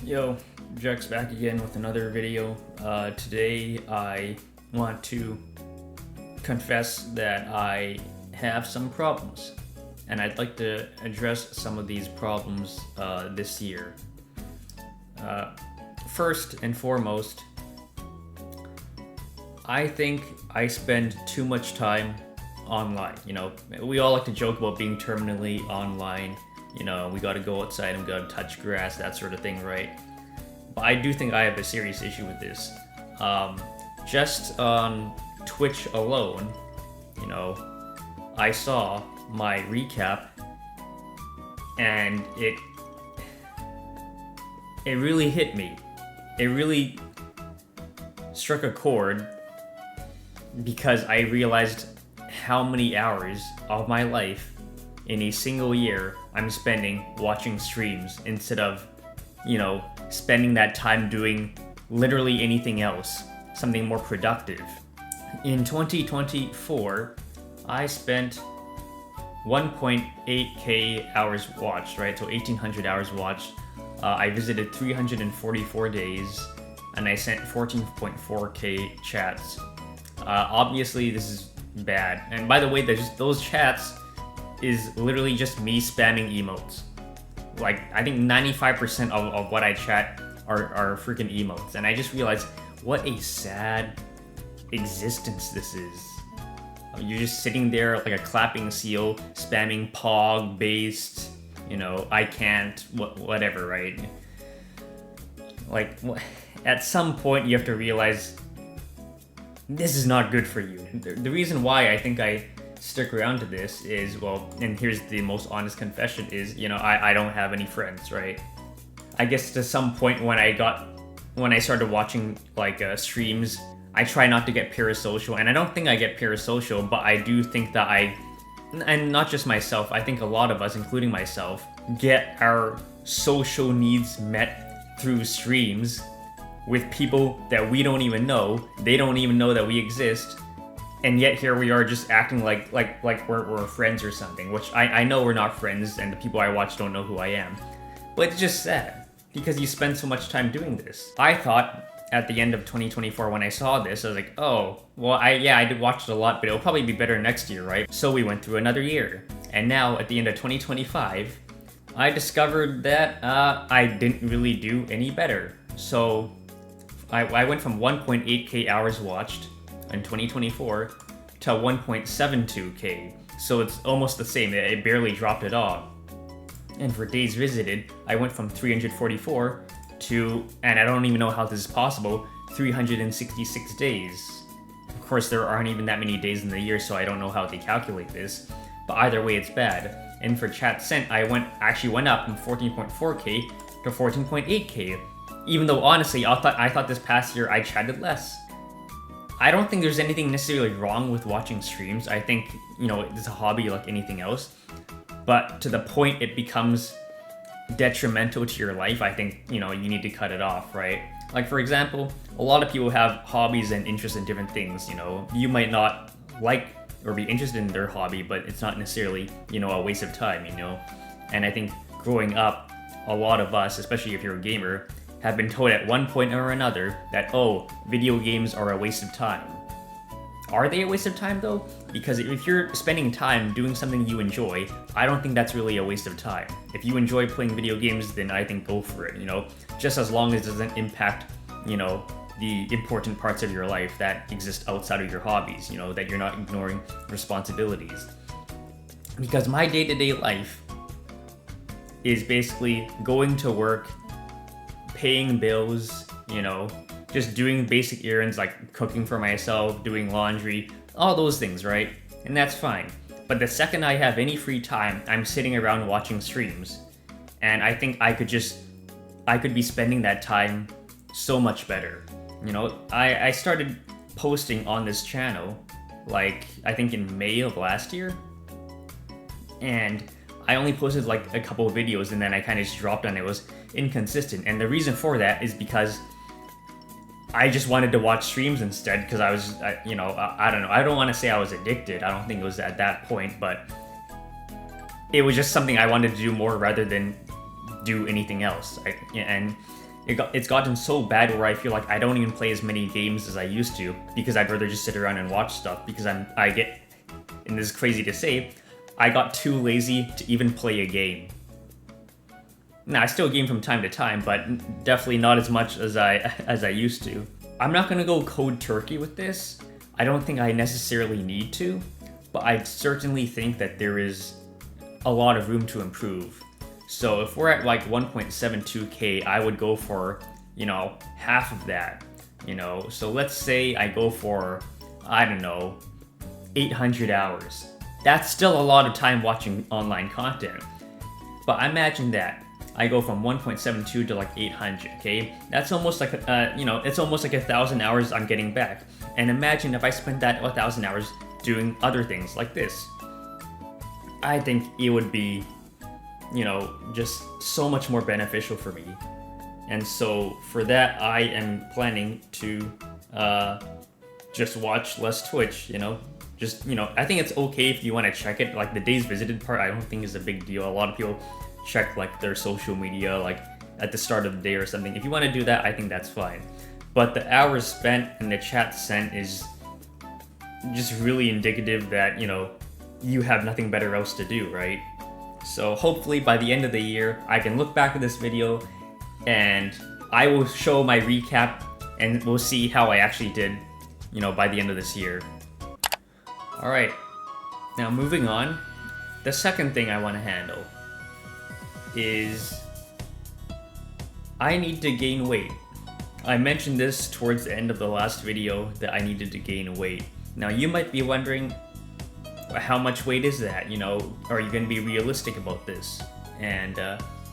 Yo, Jack's back again with another video. Today I want to confess that I have some problems, and I'd like to address some of these problems this year. First and foremost, I think I spend too much time online. We all like to joke about being terminally online. We gotta go outside and we gotta touch grass, that sort of thing, right? But I do think I have a serious issue with this. Just on Twitch alone, I saw my recap, and it really hit me. It really struck a chord because I realized how many hours of my life in a single year I'm spending watching streams instead of, spending that time doing literally anything else, something more productive. In 2024, I spent 1.8k hours watched, right? So 1800 hours watched. I visited 344 days, and I sent 14.4k chats. Obviously, this is bad. And by the way, those chats is literally just me spamming emotes. Like, I think 95% of what I chat are freaking emotes. And I just realized what a sad existence this is. You're just sitting there like a clapping seal, spamming pog based, I can't, whatever, right? Like, at some point you have to realize this is not good for you. The reason why I think I stick around to this is, and here's the most honest confession, is, I don't have any friends, right? I guess to some point when I started watching streams, I try not to get parasocial, and I don't think I get parasocial, but I do think that and not just myself, I think a lot of us, including myself, get our social needs met through streams with people that we don't even know. They don't even know that we exist, and yet here we are just acting like we're friends or something, which I know we're not friends, and the people I watch don't know who I am. But it's just sad, because you spend so much time doing this. I thought at the end of 2024 when I saw this, I was like, oh, well, I did watch it a lot, but it'll probably be better next year, right? So we went through another year, and now at the end of 2025, I discovered that I didn't really do any better. So I went from 1.8k hours watched in 2024 to 1.72k. So it's almost the same. It barely dropped at all. And for days visited, I went from 344 to, and I don't even know how this is possible, 366 days. Of course, there aren't even that many days in the year, so I don't know how they calculate this. But either way, it's bad. And for chat sent, I actually went up from 14.4k to 14.8k. Even though honestly, I thought this past year I chatted less. I don't think there's anything necessarily wrong with watching streams. I think, it's a hobby like anything else. But to the point it becomes detrimental to your life, I think, you need to cut it off, right? Like, for example, a lot of people have hobbies and interests in different things, You might not like or be interested in their hobby, but it's not necessarily, a waste of time, And I think growing up, a lot of us, especially if you're a gamer, have been told at one point or another that, video games are a waste of time. Are they a waste of time though? Because if you're spending time doing something you enjoy, I don't think that's really a waste of time. If you enjoy playing video games, then I think go for it, Just as long as it doesn't impact, the important parts of your life that exist outside of your hobbies, that you're not ignoring responsibilities. Because my day-to-day life is basically going to work, paying bills, just doing basic errands like cooking for myself, doing laundry, all those things, right? And that's fine. But the second I have any free time, I'm sitting around watching streams. And I think I could be spending that time so much better. I started posting on this channel, I think in May of last year. And I only posted a couple of videos, and then I kind of just dropped on it. It was inconsistent. And the reason for that is because I just wanted to watch streams instead, because I was, I don't know. I don't want to say I was addicted. I don't think it was at that point, but it was just something I wanted to do more rather than do anything else. And it's gotten so bad where I feel like I don't even play as many games as I used to because I'd rather just sit around and watch stuff because I get, and this is crazy to say, I got too lazy to even play a game. Now I still game from time to time, but definitely not as much as I used to. I'm not gonna go cold turkey with this. I don't think I necessarily need to, but I certainly think that there is a lot of room to improve. So if we're at like 1.72k, I would go for, you know, half of that, you know. So let's say I go for, I don't know, 800 hours. That's still a lot of time watching online content. But imagine that. I go from 1.72 to like 800, okay? That's almost like, you know, it's almost like 1,000 hours I'm getting back. And imagine if I spent that 1,000 hours doing other things like this. I think it would be, you know, just so much more beneficial for me. And so for that, I am planning to just watch less Twitch, you know? Just, you know, I think it's okay if you want to check it. Like the days visited part, I don't think is a big deal. A lot of people check like their social media like at the start of the day or something. If you want to do that, I think that's fine. But the hours spent and the chat sent is just really indicative that, you know, you have nothing better else to do, right? So hopefully by the end of the year, I can look back at this video and I will show my recap and we'll see how I actually did, you know, by the end of this year. All right, now moving on, the second thing I want to handle is I need to gain weight. I mentioned this towards the end of the last video that I needed to gain weight. Now you might be wondering, how much weight is that? You know, are you going to be realistic about this? And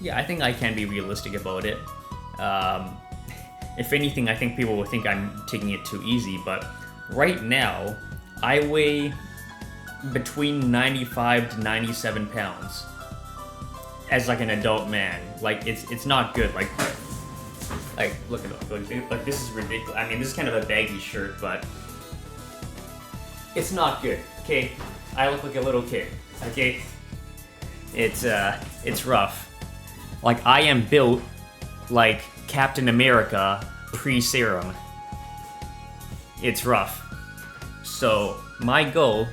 yeah, I think I can be realistic about it. If anything, I think people will think I'm taking it too easy, but right now, I weigh between 95 to 97 pounds as like an adult man. Like it's not good. Like look at it. Like this is ridiculous. I mean, this is kind of a baggy shirt, but it's not good. Okay. I look like a little kid, okay? It's rough. Like, I am built like Captain America pre-serum. It's rough. So, my goal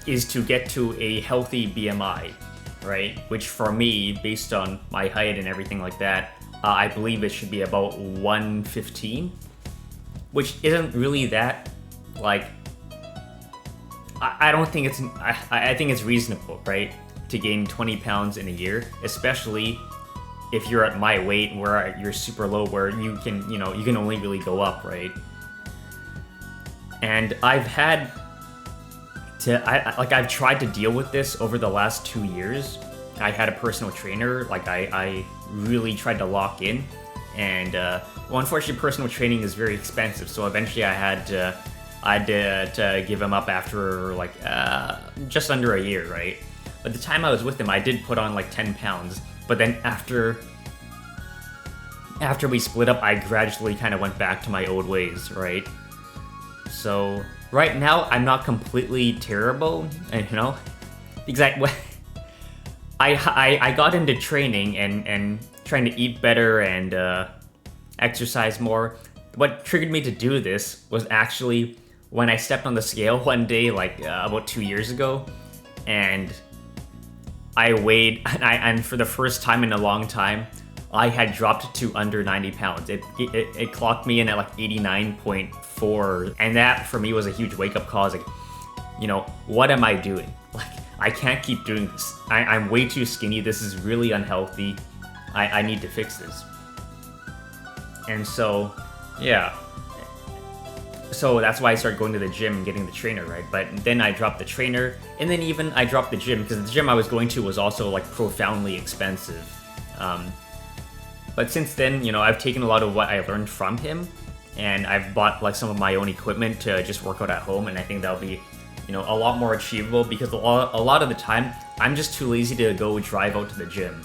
is to get to a healthy BMI, right? Which for me, based on my height and everything like that, I believe it should be about 115, which isn't really that, like, I don't think it's, I think it's reasonable, right? To gain 20 pounds in a year, especially if you're at my weight where you're super low, where you can, you know, you can only really go up, right? And I've had to, I've tried to deal with this over the last 2 years. I had a personal trainer, like I really tried to lock in, and well, unfortunately personal training is very expensive, so eventually I had to give him up after like just under a year, right? But the time I was with him, I did put on like 10 pounds, but then after we split up, I gradually kind of went back to my old ways, right? So right now, I'm not completely terrible, and you know, exactly. I got into training and trying to eat better and exercise more. What triggered me to do this was actually when I stepped on the scale one day, like about 2 years ago, and I weighed, and for the first time in a long time, I had dropped to under 90 pounds. It clocked me in at like 89.4, and that for me was a huge wake-up call. I was like, you know, what am I doing? Like, I can't keep doing this. I'm way too skinny. This is really unhealthy. I need to fix this. And so, yeah. So that's why I started going to the gym and getting the trainer, right? But then I dropped the trainer, and then even I dropped the gym, because the gym I was going to was also like profoundly expensive. But since then, you know, I've taken a lot of what I learned from him, and I've bought like some of my own equipment to just work out at home, and I think that'll be, you know, a lot more achievable, because a lot of the time, I'm just too lazy to go drive out to the gym.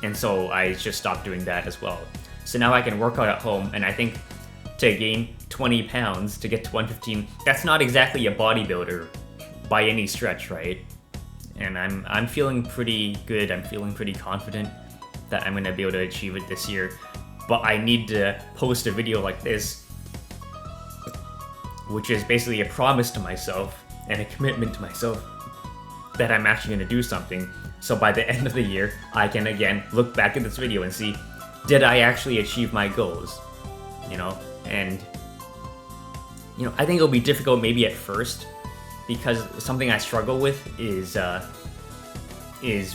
And so I just stopped doing that as well. So now I can work out at home, and I think to gain 20 pounds to get to 115, that's not exactly a bodybuilder by any stretch, right? And I'm feeling pretty good. I'm feeling pretty confident that I'm gonna be able to achieve it this year. but I need to post a video like this, which is basically a promise to myself and a commitment to myself that I'm actually going to do something. So by the end of the year, I can again look back at this video and see, did I actually achieve my goals? You know, and you know, I think it'll be difficult maybe at first, because something I struggle with is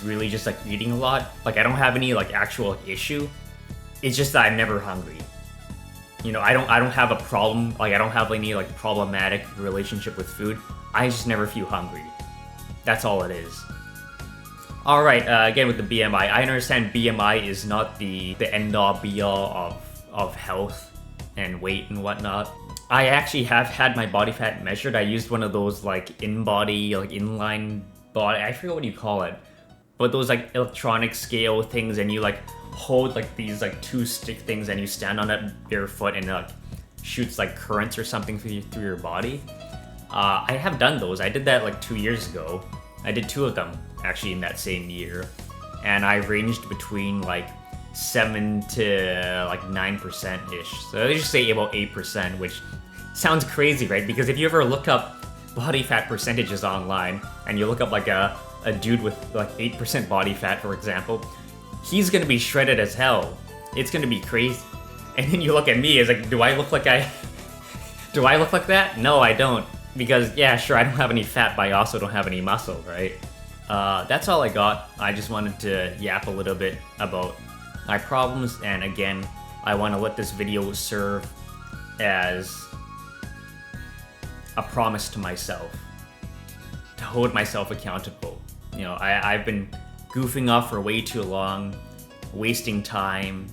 really just like eating a lot. Like I don't have any like actual issue. It's just that I'm never hungry. You know, I don't have a problem. Like I don't have any like problematic relationship with food. I just never feel hungry. That's all it is. All right. Again with the BMI, I understand BMI is not the end all be all of health and weight and whatnot. I actually have had my body fat measured. I used one of those like in-body, like inline body, I forget what you call it, but those like electronic scale things, and you like hold like these like two stick things and you stand on it barefoot and it like shoots like currents or something through your body. I have done those. I did that like 2 years ago. I did 2 of them actually in that same year, and I ranged between like 7 to like 9% ish. So let's just say about 8%, which sounds crazy, right? Because if you ever look up body fat percentages online and you look up like a dude with like 8% body fat, for example, he's gonna be shredded as hell. It's gonna be crazy. And then you look at me, it's like, do I look like that? No, I don't. Because yeah, sure, I don't have any fat, but I also don't have any muscle, right? That's all I got. I just wanted to yap a little bit about my problems, and again, I want to let this video serve as a promise to myself, to hold myself accountable. You know, I've been goofing off for way too long, wasting time,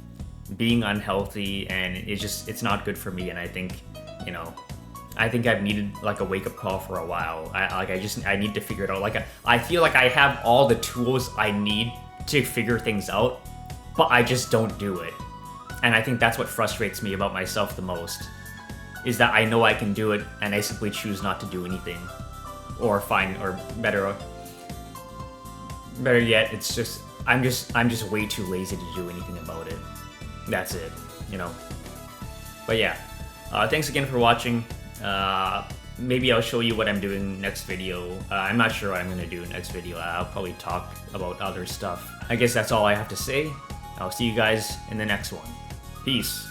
being unhealthy, and it's not good for me. And I think, you know, I think I've needed like a wake-up call for a while. I need to figure it out. Like I feel like I have all the tools I need to figure things out, but I just don't do it. And I think that's what frustrates me about myself the most, is that I know I can do it and I simply choose not to do anything. Or better yet, it's just I'm just way too lazy to do anything about it. That's it, you know. But yeah, thanks again for watching. Maybe I'll show you what I'm doing next video. I'm not sure what I'm gonna do next video. I'll probably talk about other stuff. I guess that's all I have to say. I'll see you guys in the next one. Peace.